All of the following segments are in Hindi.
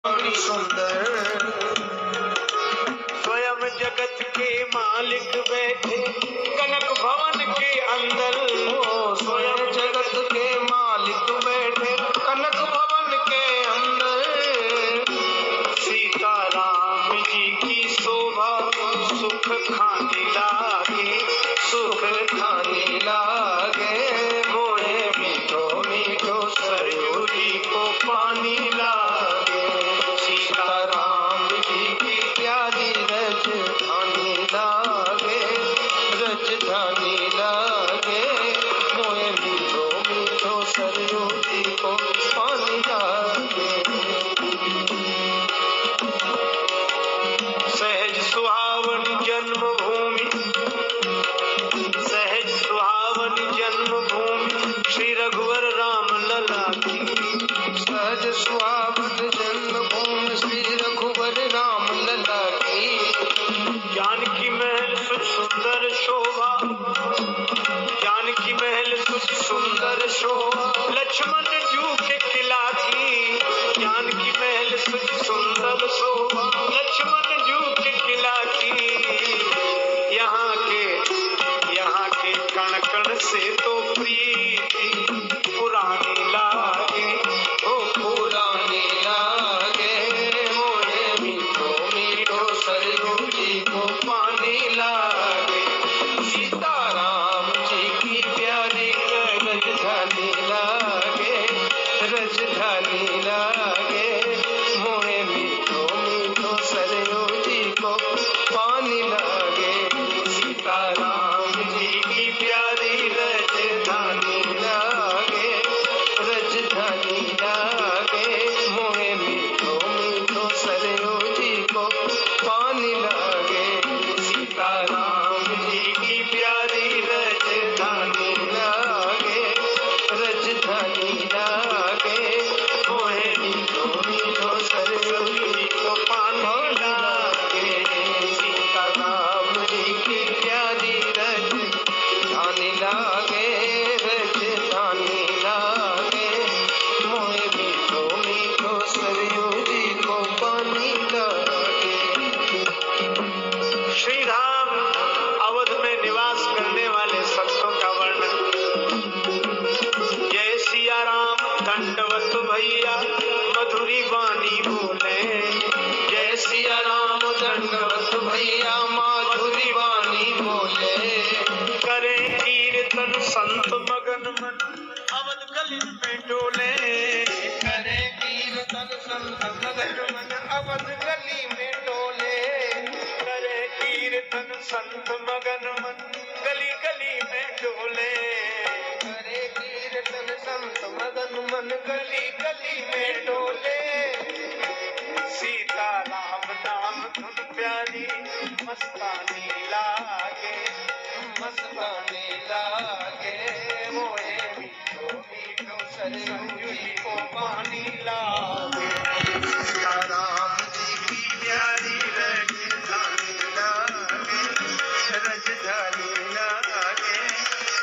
सुंदर स्वयं जगत के मालिक बैठे कनक भवन के अंदर। स्वयं जगत के मालिक बैठे कनक भवन के अंदर। सीता राम जी की शोभा सुख खाने लागे, सुख खाने लागे। मोहे मीठो मीठो सरयू जी को पानी लागे। सीता राम जी की प्यारी रजधानी लागे, रजधानी लागे। मोहे मीठो मीठो सरयू जी को पानी लागे। सहज सुहावन जन्मभूमि, सहज सुहावन जन्मभूमि श्री रघुवर राम लला की। सहज सुहावन जन्मभूमि श्री रघुवर राम लला की। जानकी महल सुख सुंदर शोभा, जानकी महल सुख सुंदर शोभा लक्ष्मण जू के किला की। जानकी महल सुख सुंदर शोभा लक्ष्मण जू के किला की। यहाँ के कण कण से तो प्रीति पुरानी लागे, ओ पुरानी लागे। मोहे मीठो मीठो सरयू जी को पानी लागे। सीता राम जी की प्यारी रजधानी लागे, रजधानी लागे। मोहे मीठो मीठो सरयू जी को पानी लागे। सीता राम जी की प्यारी रजधानी लागे, रजधानी लागे। मोहे मीठो मीठो सरयू जी को पानी लागे। सीता राम जी की प्यारी रजधानी लागे, रजधानी लागे। मोहे मीठो मीठो सरयू जी को पानी लागे। सीता राम जी की प्यारी रजधानी लागे, रजधानी लागे। मोहे मीठो मीठो सरयू जी को पानी लागे। श्री राम अवध में निवास करने वाले संतों का वर्णन। जय सिया राम दंडवत भैया मधुरी वाणी बोले। जय सिया राम दंडवत भैया माधुरी वाणी बोले। करे कीर्तन संत मगन मन अवध गली में डोले। करे कीर्तन संत मगन मन अवध गली में डोले। करे कीर्तन संत मगन मन गली गली में डोले। करे कीर्तन संत मगन मन गली गली में डोले। सीता राम नाम धुन प्यारी मस्तानी लागे, मस्तानी लागे। मोहे मीठो मीठो सरयू जी को पानी लागे। सीता राम जी की प्यारी रजधानी लागे, रजधानी लागे।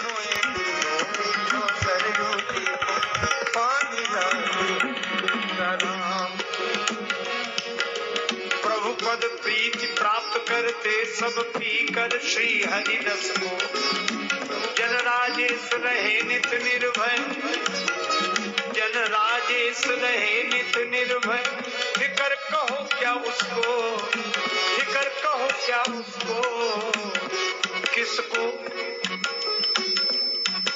मोहे मीठो मीठो सरयू जी को पानी लागे। सीता राम प्रभु पद प्रीति प्राप्त करते सब पीकर श्री हरि रस को। जन राजेश रहे नित निर्भय, जन राजेश रहे नित निर्भय। फिकर कहो क्या उसको, फिकर कहो क्या उसको। किसको,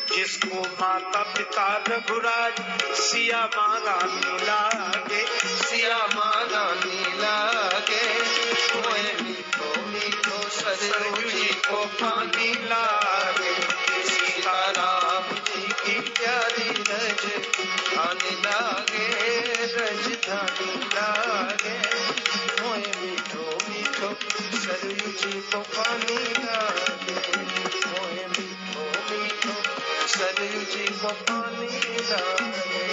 जिसको माता पिता रघुराज सिया माँ रानी लागे, सिया माँ रानी लागे। मोहे मीठो मीठो सरयू जी को पानी लागे। सीता राम जी की प्यारी रजधानी लागे, रजधानी लागे। मोहे मीठो मीठो सरयू जी को पानी लागे। मोहे मीठो मीठो सरयू जी को पानी लागे।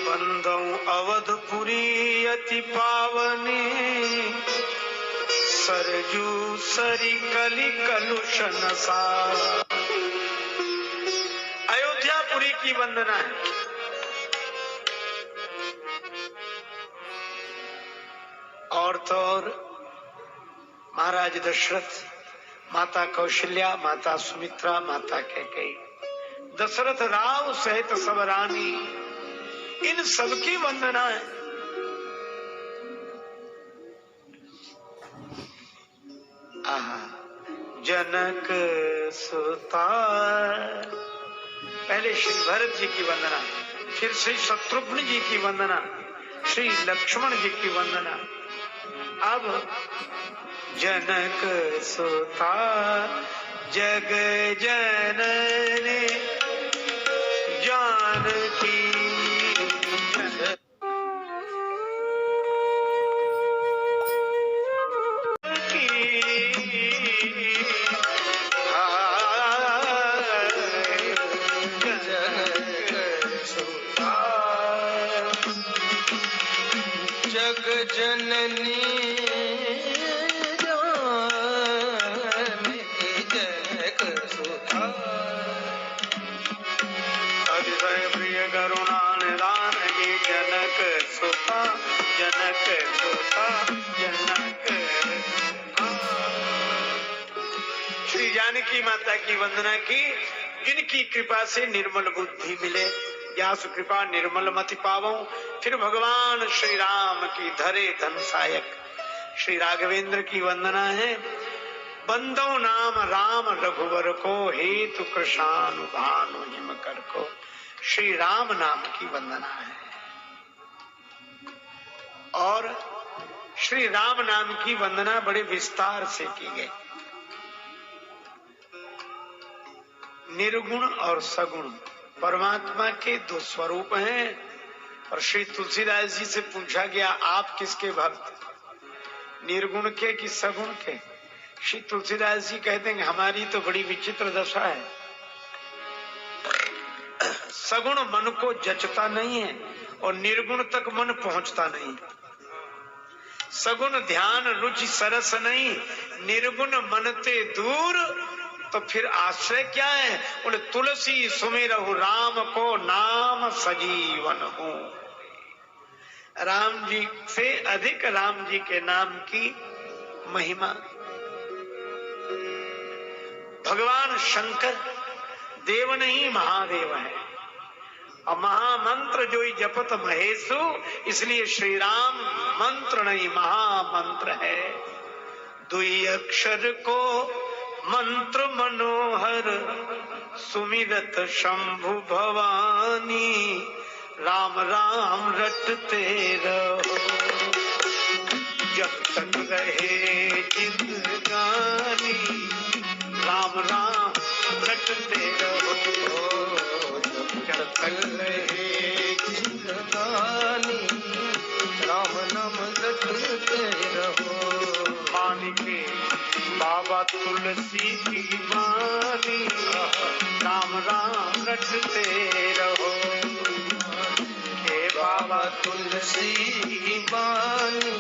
बंदौ अवधपुरी अति पावनी, सरजू सरी कली कलुष नसारा। अयोध्यापुरी की वंदना है। और तो और महाराज दशरथ, माता कौशल्या, माता सुमित्रा, माता कैकेयी, दशरथ राव सहित सब रानी, इन सबकी वंदना है। जनक सुता, पहले श्री भरत जी की वंदना, फिर श्री शत्रुघ्न जी की वंदना, श्री लक्ष्मण जी की वंदना। अब जनक सुता जग जननी जानकी, जग जननी जनक सुता, अतिशय प्रिय करुणा निदान की जनक सुता, जनक सुता, जनक सुता। श्री जानकी माता की वंदना की, जिनकी कृपा से निर्मल बुद्धि मिले, यासु कृपा निर्मल मति पावो। फिर भगवान श्री राम की धरे धन सहायक श्री राघवेंद्र की वंदना है। बंदो नाम राम रघुवर को, हेतु कृषानु भानु हिम कर को। श्री राम नाम की वंदना है। और श्री राम नाम की वंदना बड़े विस्तार से की गई। निर्गुण और सगुण परमात्मा के दो स्वरूप हैं। और श्री तुलसीदास जी से पूछा गया, आप किसके भक्त, निर्गुण के कि सगुण के? श्री तुलसीदास जी कहते हैं, हमारी तो बड़ी विचित्र दशा है। सगुण मन को जचता नहीं है और निर्गुण तक मन पहुंचता नहीं। सगुण ध्यान रुचि सरस नहीं, निर्गुण मनते दूर, तो फिर आश्रय क्या है? बोले तुलसी सुमिरहु राम को, नाम सजीवन हो। राम जी से अधिक राम जी के नाम की महिमा। भगवान शंकर देव नहीं महादेव है, और महामंत्र जो ही जपत महेशु, इसलिए श्री राम मंत्र नहीं महामंत्र है। दुई अक्षर को मंत्र मनोहर, सुमिरत शंभु भवानी, राम राम रटते रहो, जब तक रहे जिंदगानी, राम राम रटते रहो, जब तक रहे जिंदगानी, राम नाम रटते रहो। मानिके बाबा तुलसी की बानी, राम राम रटते रहो। हे बाबा तुलसी की बानी,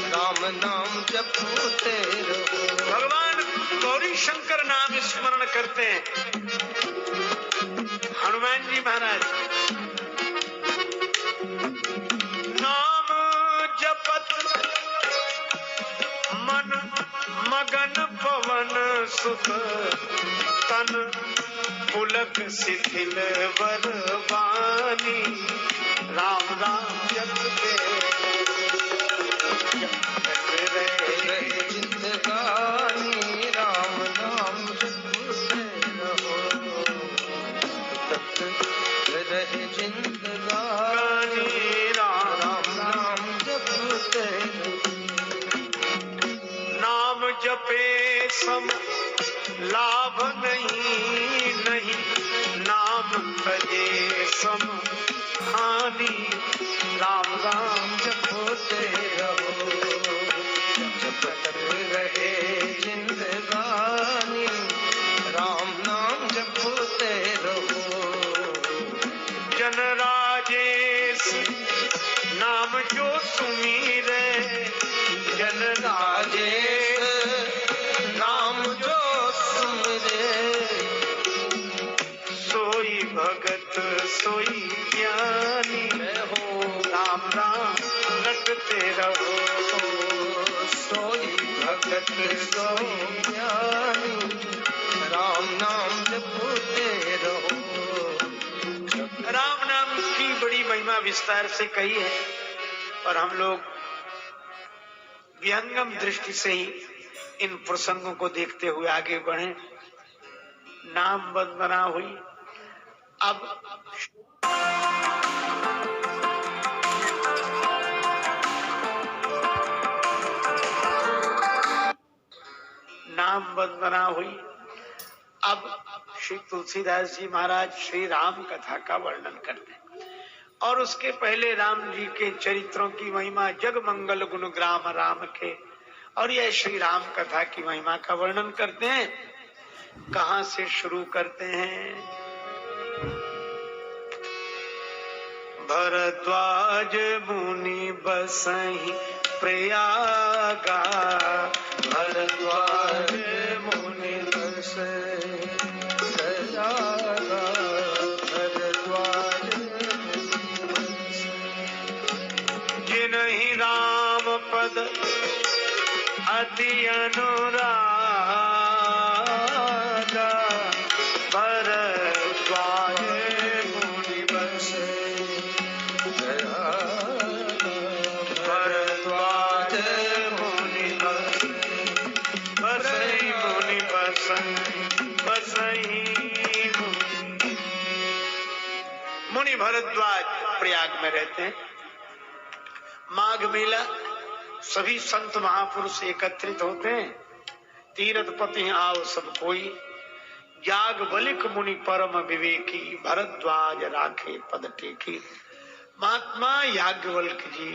राम नाम जपते रहो। भगवान गौरी शंकर नाम स्मरण करते हैं। हनुमान जी महाराज नाम जपत मन मगन पवन सुत, तन पुलक शिथिल बरवानी, राम राम जपते रहे जिंदगानी, राम नाम जपते रहो, तक रहे जिंदगानी, राम नाम जपते रहो। नाम जपे सम लाभ नहीं, नहीं नाम तजे सम हानि, राम राम जपते रहो, जब तक रहे जिंदगानी, राम नाम जपते रहो। जन राजेश नाम जो सुमीरे, जन राजेश नाम जो सुमिरे, सोई भगत सोई ज्ञानी, हो राम राम रट जपते रहो। सोई भगत सो ज्ञानी, राम नाम जपते रहो। राम नाम की बड़ी महिमा विस्तार से कही है, और हम लोग विहंगम दृष्टि से ही इन प्रसंगों को देखते हुए आगे बढ़े। नाम वंदना हुई। अब नाम वंदना हुई। अब श्री तुलसीदास जी महाराज श्री राम कथा का वर्णन करते हैं, और उसके पहले राम जी के चरित्रों की महिमा, जग मंगल गुण ग्राम राम के, और यह श्री राम कथा की महिमा का वर्णन करते हैं। कहां से शुरू करते हैं? भरद्वाज मुनि बसहि प्रयागा, भरद्वाज मुनि बसहि प्रयागा, भरद्वाज मुनि बसहि। जिनहि राम पद अति अनुरागा, भरद्वाज मुनि बसहि प्रयागा, भरद्वाज मुनि बसई मुनि बसई मुनि भरद्वाज प्रयाग में रहते हैं। माघ मेला, सभी संत महापुरुष एकत्रित होते हैं। तीरथ पति आओ सब कोई, याग बलिक मुनि परम विवेकी, भरद्वाज राखे पद टेकी। महात्मा याज्ञवल्क्य जी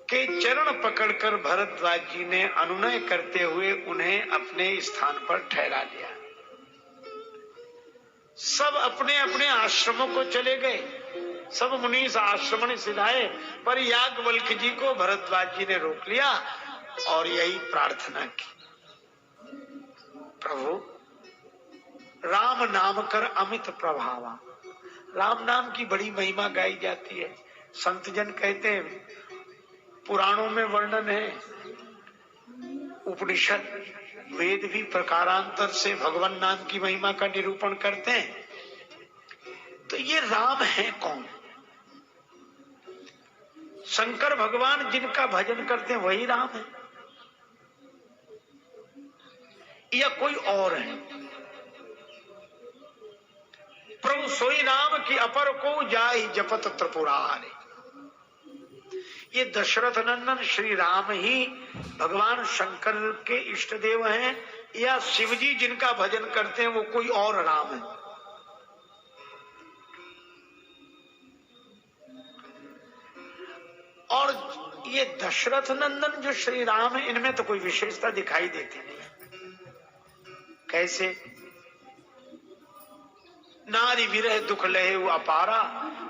के चरण पकड़कर भरद्वाज जी ने अनुनय करते हुए उन्हें अपने स्थान पर ठहरा लिया। सब अपने अपने आश्रमों को चले गए, सब मुनीष आश्रम सिधाए, पर याज्ञवल्क्य जी को भरद्वाज जी ने रोक लिया और यही प्रार्थना की, प्रभु राम नाम कर अमित प्रभावा। राम नाम की बड़ी महिमा गाई जाती है। संत जन कहते हैं, पुराणों में वर्णन है, उपनिषद वेद भी प्रकारांतर से भगवान नाम की महिमा का निरूपण करते हैं। तो ये राम है कौन? शंकर भगवान जिनका भजन करते हैं वही राम है, या कोई और है? प्रभु सोई राम की अपर को जाहि जपत त्रिपुरारे। ये दशरथ नंदन श्री राम ही भगवान शंकर के इष्ट देव हैं, या शिवजी जिनका भजन करते हैं वो कोई और राम है? और ये दशरथ नंदन जो श्री राम है, इनमें तो कोई विशेषता दिखाई देती नहीं है। कैसे? नारी विरह दुख लहे अपारा,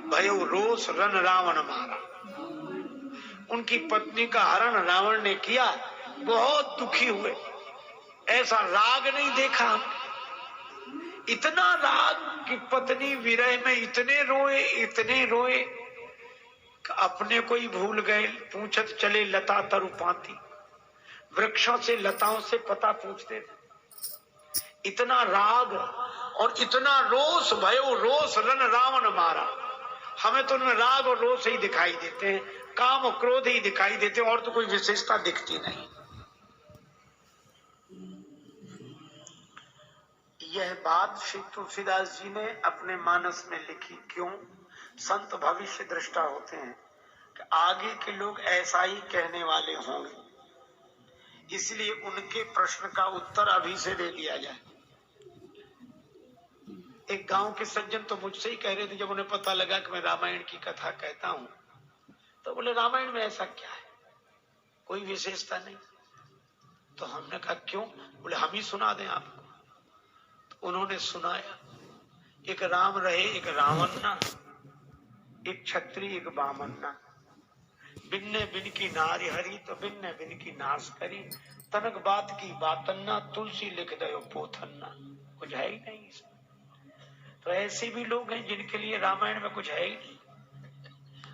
भयो रोष रन रावण मारा। उनकी पत्नी का हरण रावण ने किया, बहुत दुखी हुए। ऐसा राग नहीं देखा, इतना राग कि पत्नी विरह में इतने रोए कि अपने को ही भूल गए। पूछत चले लता तरु पाती, वृक्षों से लताओं से पता पूछते थे। इतना राग और इतना रोष, भयो रोष रन रावण मारा। हमें तो उनमें राग और रोष ही दिखाई देते हैं, काम और क्रोध ही दिखाई देते हैं, और तो कोई विशेषता दिखती नहीं। यह बात श्री तुलसीदास जी ने अपने मानस में लिखी। क्यों? संत भविष्य दृष्टा होते हैं कि आगे के लोग ऐसा ही कहने वाले होंगे, इसलिए उनके प्रश्न का उत्तर अभी से दे दिया जाए। एक गांव के सज्जन तो मुझसे ही कह रहे थे, जब उन्हें पता लगा कि मैं रामायण की कथा कहता हूं, तो बोले रामायण में ऐसा क्या है, कोई विशेषता नहीं। तो हमने कहा क्यों? बोले हम ही सुना दें आपको। तो उन्होंने सुनाया, एक राम रहे एक रावण ना, एक क्षत्रिय एक बामन ना, बिन्ने बिन की नारी हरी तो बिन्ने बिन की नाश करी, तनक बात की बातन्ना, तुलसी लिख दयो पोथन्ना। कुछ है ही नहीं इसमें। तो ऐसे भी लोग हैं जिनके लिए रामायण में कुछ है ही नहीं,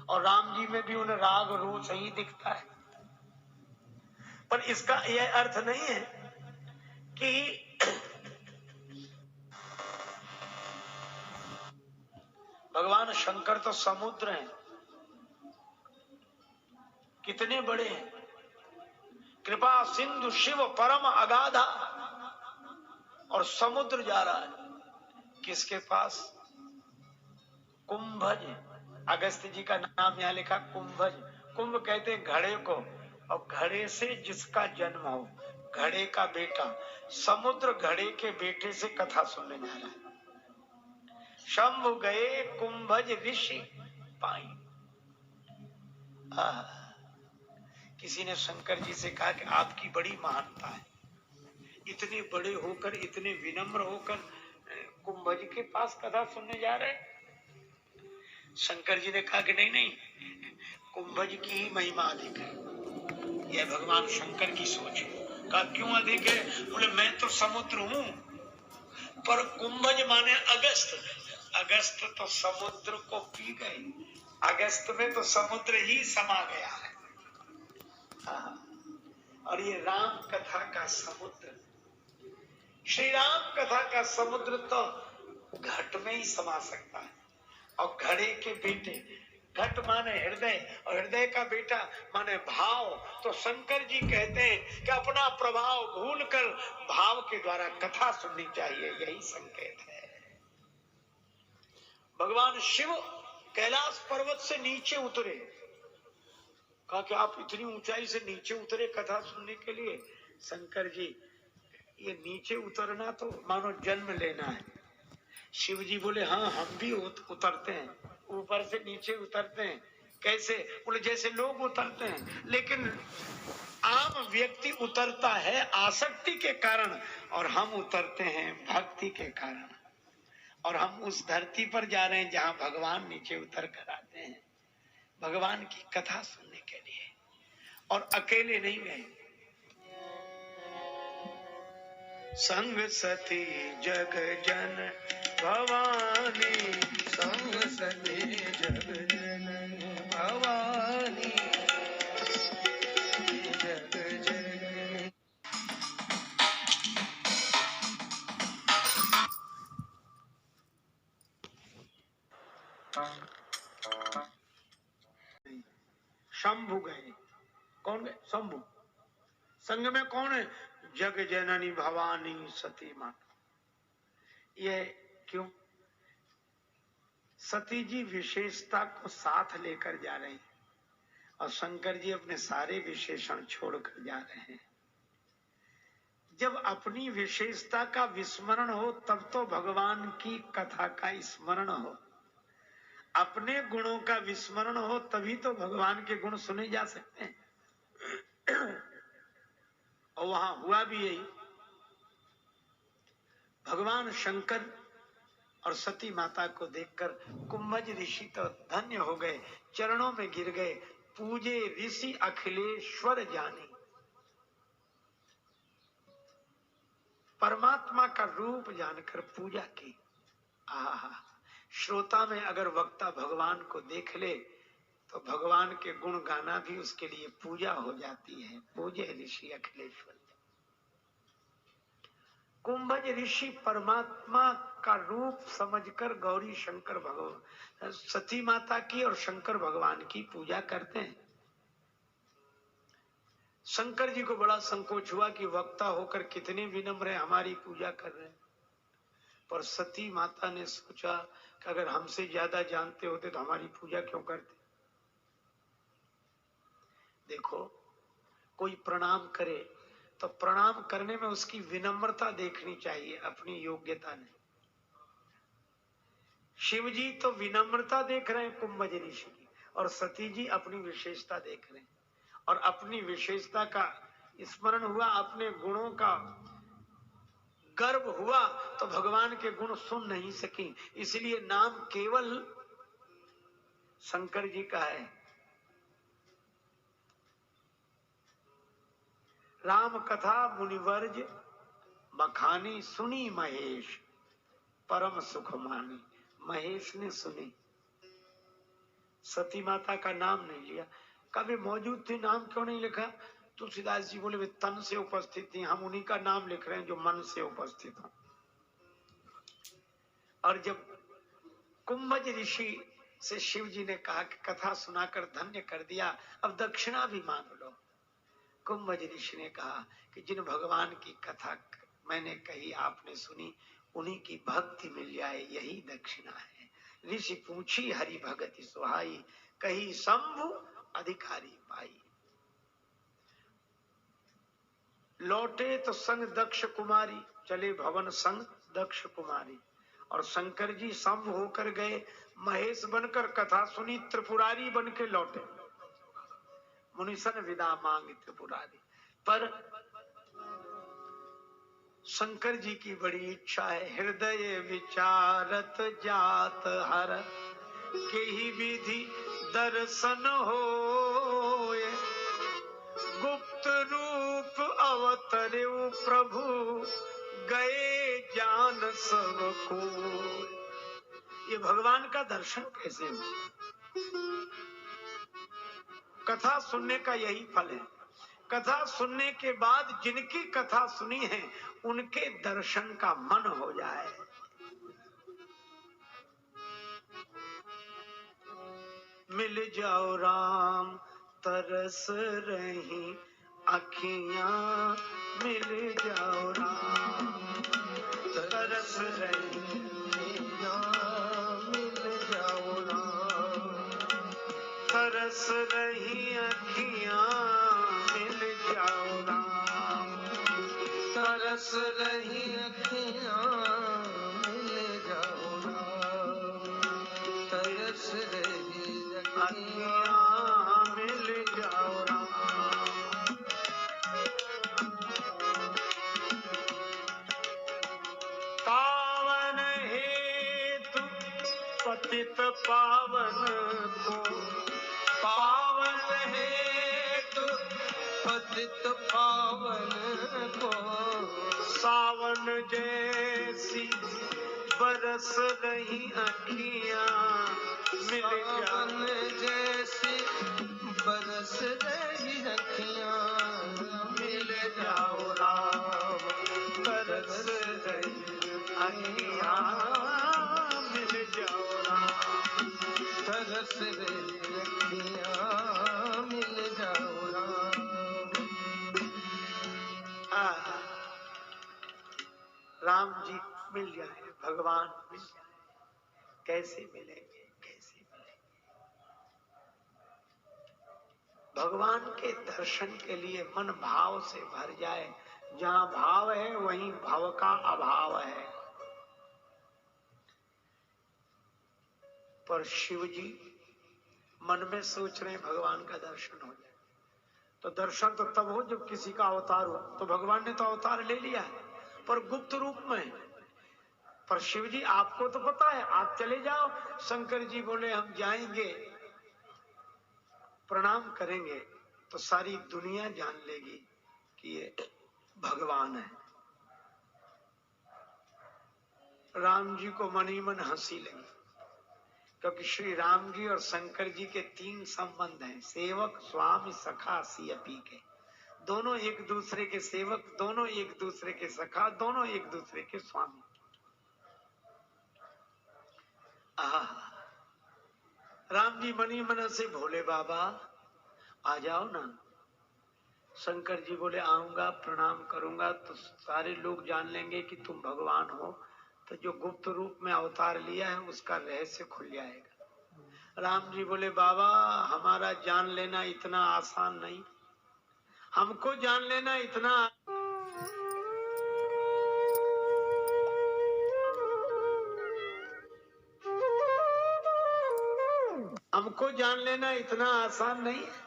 और राम जी में भी उन्हें राग रोष ही दिखता है। पर इसका यह अर्थ नहीं है कि भगवान शंकर तो समुद्र हैं, कितने बड़े हैं। कृपा सिंधु शिव परम अगाधा, और समुद्र जा रहा है किसके पास? कुंभज। अगस्त्य जी का नाम यहां लिखा कुंभज। कुंभ कहते हैं घड़े को, और घड़े से जिसका जन्म हो, घड़े का बेटा। समुद्र घड़े के बेटे से कथा सुनने जा रहा है। शंभु गए कुंभज ऋषि पाई। किसी ने शंकर जी से कहा कि आपकी बड़ी महानता है, इतने बड़े होकर, इतने विनम्र होकर कुंभज के पास कथा सुनने जा रहे हैं। शंकर जी ने कहा कि नहीं नहीं, कुंभज की ही महिमा अधिक है। यह भगवान शंकर की सोच है। कहा क्यों अधिक है? बोले मैं तो समुद्र हूं, पर कुंभज माने अगस्त। अगस्त तो समुद्र को पी गए, अगस्त में तो समुद्र ही समा गया है। और ये राम कथा का समुद्र, श्री राम कथा का समुद्र तो घट में ही समा सकता है। और घड़े के बेटे, घट माने हृदय, और हृदय का बेटा माने भाव। तो शंकर जी कहते हैं कि अपना प्रभाव भूलकर भाव के द्वारा कथा सुननी चाहिए, यही संकेत है। भगवान शिव कैलाश पर्वत से नीचे उतरे। कहा कि आप इतनी ऊंचाई से नीचे उतरे कथा सुनने के लिए? शंकर जी, ये नीचे उतरना तो मानो जन्म लेना है। शिव जी बोले हाँ, हम भी उतरते हैं, ऊपर से नीचे उतरते हैं। कैसे? बोले जैसे लोग उतरते हैं, लेकिन आम व्यक्ति उतरता है आसक्ति के कारण, और हम उतरते हैं भक्ति के कारण। और हम उस धरती पर जा रहे हैं जहां भगवान नीचे उतर कर आते हैं भगवान की कथा सुनने के लिए, और अकेले नहीं गए। संग सती जग जन भवानी, संग सती जग जन भवानी, जग जननी। शंभु गए। कौन गए? शंभु। संग में कौन है? जग जननी भवानी सती माता। ये क्यों? सती जी विशेषता को साथ लेकर जा रही, और शंकर जी अपने सारे विशेषण छोड़कर जा रहे हैं। जब अपनी विशेषता का विस्मरण हो तब तो भगवान की कथा का स्मरण हो। अपने गुणों का विस्मरण हो तभी तो भगवान के गुण सुने जा सकते हैं। और वहां हुआ भी यही। भगवान शंकर और सती माता को देखकर कुंभज ऋषि तो धन्य हो गए, चरणों में गिर गए। पूजे ऋषि अखिलेश्वर जाने। परमात्मा का रूप जानकर पूजा की। आहा, श्रोता में अगर वक्ता भगवान को देख ले तो भगवान के गुण गाना भी उसके लिए पूजा हो जाती है। पूजे ऋषि अखिलेश्वर। कुंभज ऋषि परमात्मा का रूप समझकर गौरी शंकर भगवान, सती माता की और शंकर भगवान की पूजा करते हैं। शंकर जी को बड़ा संकोच हुआ कि वक्ता होकर कितने विनम्र हैं, हमारी पूजा कर रहे हैं। पर सती माता ने सोचा कि अगर हमसे ज्यादा जानते होते तो हमारी पूजा क्यों करते। देखो, कोई प्रणाम करे तो प्रणाम करने में उसकी विनम्रता देखनी चाहिए, अपनी योग्यता नहीं। शिव जी तो विनम्रता देख रहे हैं कुंभज ऋषि की, और सती जी अपनी विशेषता देख रहे हैं। और अपनी विशेषता का स्मरण हुआ, अपने गुणों का गर्व हुआ तो भगवान के गुण सुन नहीं सकी। इसलिए नाम केवल शंकर जी का है। राम कथा मुनिवर्ज बखानी, सुनी महेश परम सुख मानी। महेश ने सुनी, सती माता का नाम नहीं लिया। कभी मौजूद थी, नाम क्यों नहीं लिखा? तुलसीदास जी बोले वे तन से उपस्थित थी, हम उन्हीं का नाम लिख रहे हैं जो मन से उपस्थित हो। और जब कुंभज ऋषि से शिव जी ने कहा कि कथा सुनाकर धन्य कर दिया, अब दक्षिणा भी मांग लो। कुंभज ऋषि ने कहा कि जिन भगवान की कथा मैंने कही, आपने सुनी, उन्हीं की भक्ति मिल जाए, यही दक्षिणा है। ऋषि पूछी हरि भगति सुहाई, कही शंभु अधिकारी पाई। लौटे तो संग दक्ष कुमारी, चले भवन संग दक्ष कुमारी। और शंकर जी शंभ होकर गए, महेश बनकर कथा सुनी, त्रिपुरारी बन के लौटे। मुनिसन विदा मांग त्रिपुरारी। पर शंकर जी की बड़ी इच्छा है, हृदय विचारत जात हर, के ही विधि दर्शन होए। गुप्त रूप अवतरे प्रभु, गए जान सब को। ये भगवान का दर्शन कैसे हो? कथा सुनने का यही फल है। कथा सुनने के बाद जिनकी कथा सुनी है, उनके दर्शन का मन हो जाए। मिल जाओ राम तरस रही अखियां, मिल जाओ राम तरस रही, मिल जाओ राम तरस रही अखियां, मिल जाओ राम तरस रही अखियां, मिल जाओ राम तरस रही अखियां, मिल जाओ राम। पावन हेतु पतित पावन को, पावन हेतु पतित पावन को, सावन जैसी बरस रही अखियां, मिल जाओ जैसी बरस रही अखियां, मिल जाओ राम तरस रही अखियां, मिल जाओ राम तरस रही अखियां, मिल जाओ राम। राम जी मिल जाए, भगवान मिल जाए, कैसे मिलेंगे, कैसे मिलेंगे? भगवान के दर्शन के लिए मन भाव से भर जाए। जहां भाव है वहीं भव का अभाव है। पर शिव जी मन में सोच रहे हैं भगवान का दर्शन हो जाए। तो दर्शन तो तब हो जब किसी का अवतार हो। तो भगवान ने तो अवतार ले लिया है, पर गुप्त रूप में। पर शिव जी आपको तो पता है, आप चले जाओ। शंकर जी बोले हम जाएंगे, प्रणाम करेंगे तो सारी दुनिया जान लेगी कि ये भगवान है। राम जी को मन ही मन हंसी लगी, क्योंकि श्री राम जी और शंकर जी के 3 संबंध हैं, सेवक स्वामी सखा सियपी के। दोनों एक दूसरे के सेवक, दोनों एक दूसरे के सखा, दोनों एक दूसरे के स्वामी। राम जी मनी मन से भोले बाबा आ जाओ ना। शंकर जी बोले आऊंगा, प्रणाम करूंगा तो सारे लोग जान लेंगे कि तुम भगवान हो। तो जो गुप्त रूप में अवतार लिया है उसका रहस्य खुल जाएगा। राम जी बोले बाबा हमारा जान लेना इतना आसान नहीं, हमको जान लेना इतना हमको जान लेना इतना आसान नहीं है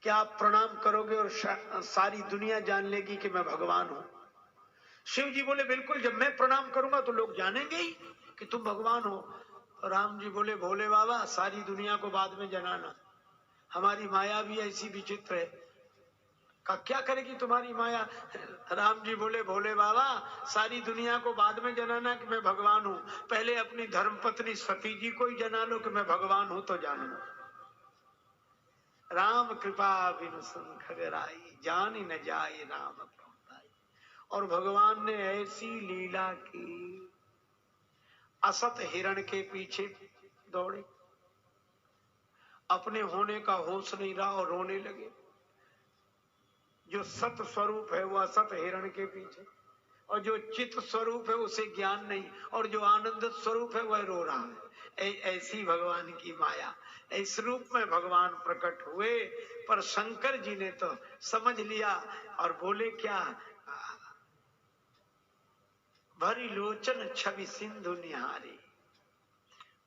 कि आप प्रणाम करोगे और सारी दुनिया जान लेगी कि मैं भगवान हूं। शिव जी बोले बिल्कुल, जब मैं प्रणाम करूंगा तो लोग जानेंगे ही कि तुम भगवान हो। राम जी बोले भोले बाबा सारी दुनिया को बाद में जनाना, हमारी माया भी ऐसी विचित्र है। का क्या करेगी तुम्हारी माया? राम जी बोले भोले बाबा, सारी दुनिया को बाद में जनाना कि मैं भगवान हूँ, पहले अपनी धर्मपत्नी सती जी को ही जना लो कि मैं भगवान हूं तो जान लो। राम कृपा बिनु सुन खगराई, जान न जाए राम प्रभुताई। और भगवान ने ऐसी लीला की, असत हिरण के पीछे दौड़े, अपने होने का होश नहीं रहा और रोने लगे। जो सत स्वरूप है वो असत हिरण के पीछे, और जो चित स्वरूप है उसे ज्ञान नहीं, और जो आनंद स्वरूप है वह रो रहा है। ऐसी भगवान की माया। इस रूप में भगवान प्रकट हुए, पर शंकर जी ने तो समझ लिया और बोले क्या, भरी लोचन छवि सिंधु निहारी,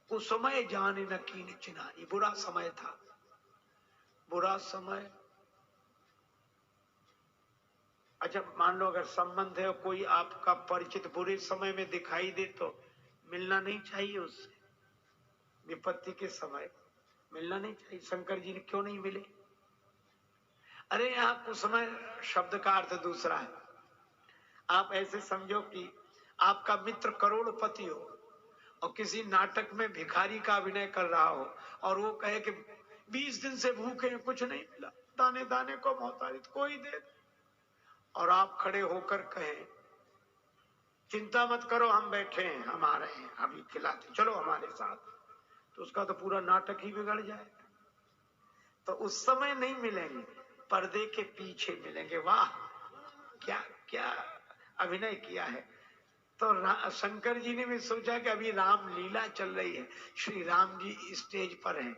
कुसमय जाने न कीन चिन्हारी। बुरा समय था, बुरा समय। अच्छा मान लो अगर संबंध है, कोई आपका परिचित बुरे समय में दिखाई दे तो मिलना नहीं चाहिए उससे, विपत्ति के समय मिलना नहीं चाहिए। शंकर जी ने क्यों नहीं मिले? अरे यहाँ कुसमय शब्द का अर्थ दूसरा है। आप ऐसे समझो कि आपका मित्र करोड़पति हो और किसी नाटक में भिखारी का अभिनय कर रहा हो, और वो कहे कि 20 दिन से भूखे हैं, कुछ नहीं मिला, दाने दाने को मोहताज, कोई दे। और आप खड़े होकर कहें चिंता मत करो, हम बैठे हैं, हम आ रहे हैं, अभी खिलाते, चलो हमारे साथ, तो उसका तो पूरा नाटक ही बिगड़ जाएगा। तो उस समय नहीं मिलेंगे, पर्दे के पीछे मिलेंगे। वाह क्या क्या अभिनय किया है। तो शंकर जी ने भी सोचा कि अभी राम लीला चल रही है, श्री राम जी स्टेज पर हैं,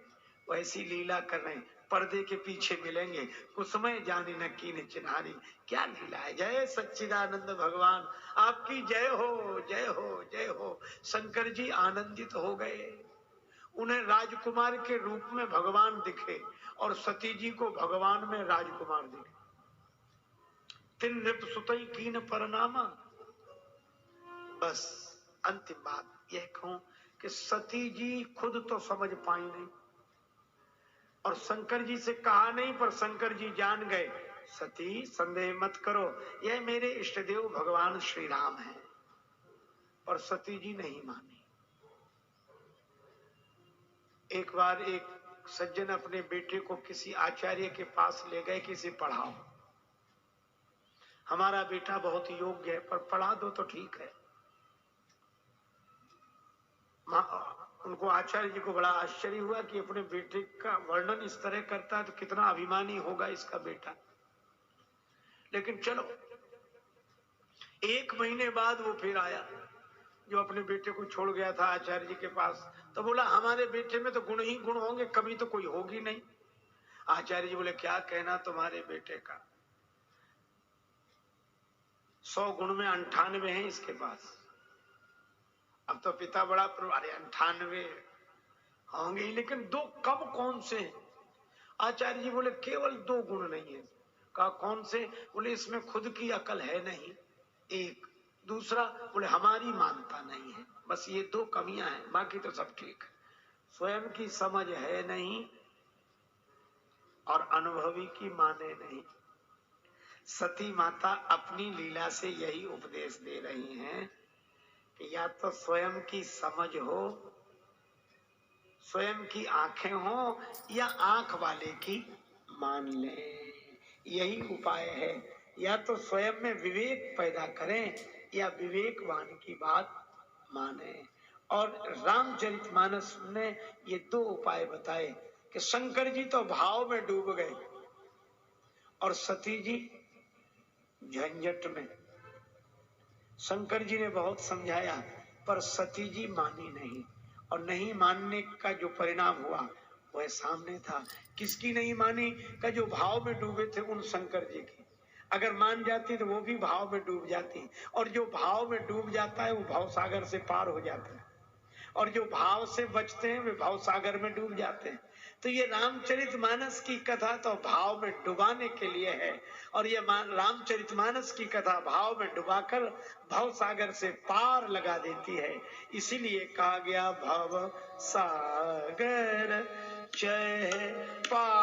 वैसी लीला कर रहे हैं, पर्दे के पीछे मिलेंगे। कुसमय जाने न कीन चिन्हारी, क्या लीला है। जय सच्चिदानंद भगवान, आपकी जय हो, जय हो, जय हो। शंकर जी आनंदित हो गए, उन्हें राजकुमार के रूप में भगवान दिखे और सती जी को भगवान में राजकुमार दिखे। तिन नृप सुतई कीन परनामा। बस अंतिम बात यह कहूं कि सती जी खुद तो समझ पाई नहीं और शंकर जी से कहा नहीं, पर शंकर जी जान गए, सती संदेह मत करो, यह मेरे इष्टदेव भगवान श्री राम है। पर सती जी नहीं मानी। एक बार एक सज्जन अपने बेटे को किसी आचार्य के पास ले गए कि इसे पढ़ाओ, हमारा बेटा बहुत योग्य है, पर पढ़ा दो तो ठीक है। उनको आचार्य जी को बड़ा आश्चर्य हुआ कि अपने बेटे का वर्णन इस तरह करता है तो कितना अभिमानी होगा इसका बेटा। लेकिन चलो, 1 महीने बाद वो फिर आया, जो अपने बेटे को छोड़ गया था आचार्य जी के पास, तो बोला हमारे बेटे में तो गुण ही गुण होंगे, कभी तो कोई होगी नहीं। आचार्य जी बोले क्या कहना तुम्हारे बेटे का, 100 गुण में 98 है इसके पास। अब तो पिता बड़ा अरे 98 होंगे ही, लेकिन 2 कम कौन से हैं? आचार्य जी बोले केवल 2 गुण नहीं है। कहा कौन से? बोले इसमें खुद की अकल है नहीं, एक, दूसरा बोले हमारी मानता नहीं है, बस ये 2 कमियां हैं, बाकी तो सब ठीक है। स्वयं की समझ है नहीं और अनुभवी की माने नहीं। सती माता अपनी लीला से यही उपदेश दे रही हैं कि या तो स्वयं की समझ हो, स्वयं की आंखें हो, या आंख वाले की मान लें, यही उपाय है। या तो स्वयं में विवेक पैदा करें या विवेकवान की बात माने। और रामचरितमानस ने ये 2 उपाय बताए कि शंकर जी तो भाव में डूब गए और सती जी झंझट में। शंकर जी ने बहुत समझाया पर सती जी मानी नहीं, और नहीं मानने का जो परिणाम हुआ वह सामने था। किसकी नहीं मानी? का जो भाव में डूबे थे उन शंकर जी की। अगर मान जाती तो वो भी भाव में डूब जाती, और जो भाव में डूब जाता है वो भाव सागर से पार हो जाता है, और जो भाव से बचते हैं वे भाव सागर में डूब जाते हैं। तो ये रामचरितमानस की कथा तो भाव में डुबाने के लिए है, और ये रामचरितमानस की कथा भाव में डुबाकर भव सागर से पार लगा देती है। इसीलिए कहा गया भव सागर चह पार।